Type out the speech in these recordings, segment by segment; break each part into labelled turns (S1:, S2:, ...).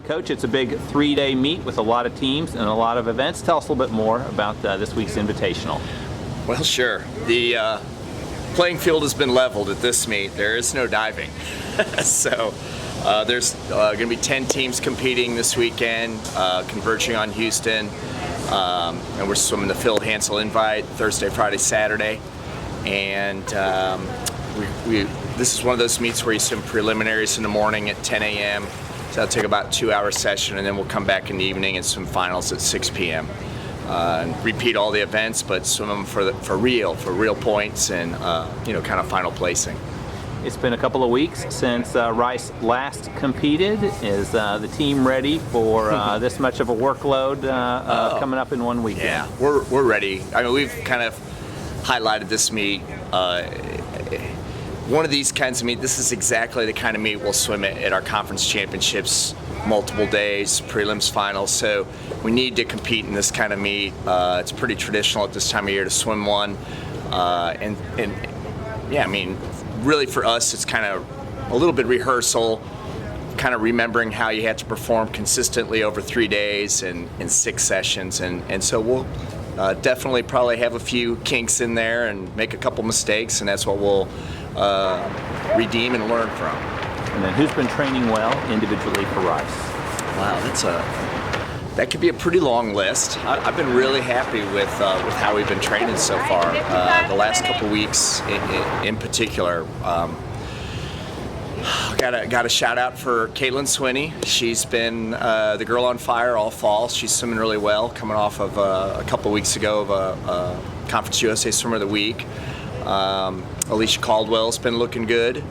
S1: Coach, it's a big 3-day meet with a lot of teams and a lot of events. Tell us a little bit more about this week's Invitational.
S2: Well, sure. The playing field has been leveled at this meet. There is no diving. So there's going to be 10 teams competing this weekend, converging on Houston. And we're swimming the Phil Hansel Invite Thursday, Friday, Saturday. And this is one of those meets where you swim preliminaries in the morning at 10 a.m. So that'll take about a 2-hour session, and then we'll come back in the evening and swim finals at 6 p.m. And repeat all the events, but swim them for real points and kind of final placing.
S1: It's been a couple of weeks since Rice last competed. Is the team ready for this much of a workload coming up in one weekend?
S2: Yeah, we're ready. I mean, we've kind of highlighted this meet. One of these kinds of meet, this is exactly the kind of meet we'll swim at our conference championships, multiple days, prelims, finals. So we need to compete in this kind of meet. It's pretty traditional at this time of year to swim one. And yeah, I mean, really for us, it's kind of a little bit rehearsal, kind of remembering how you had to perform consistently over 3 days and in 6 sessions. And so we'll definitely probably have a few kinks in there and make a couple mistakes, and that's what we'll redeem and learn from.
S1: And then who's been training well individually for Rice?
S2: Wow, that could be a pretty long list. I've been really happy with how we've been training so far. The last couple weeks, in particular, got a shout out for Caitlin Swinney. She's been the girl on fire all fall. She's swimming really well, coming off of a couple weeks ago of a Conference USA Swimmer of the Week. Alicia Caldwell's been looking good.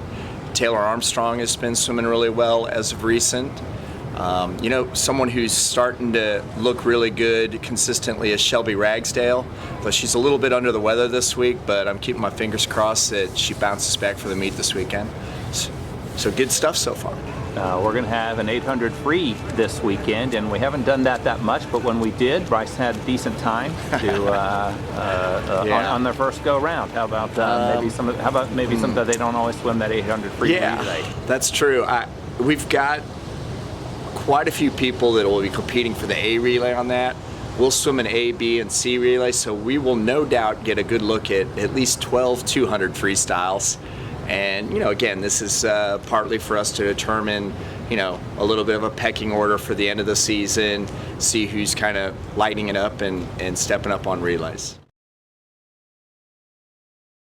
S2: Taylor Armstrong has been swimming really well as of recent. Someone who's starting to look really good consistently is Shelby Ragsdale, but she's a little bit under the weather this week, but I'm keeping my fingers crossed that she bounces back for the meet this weekend. So good stuff so far.
S1: We're going to have an 800 free this weekend, and we haven't done that much, but when we did, Bryce had a decent time on their first go round. How about maybe some that they don't always swim that 800 free today?
S2: That's true. We've got quite a few people that will be competing for the A relay on that. We'll swim an A, B, and C relay, so we will no doubt get a good look at least 12 200 freestyles. And, again, this is partly for us to determine, a little bit of a pecking order for the end of the season, see who's kind of lighting it up and stepping up on relays.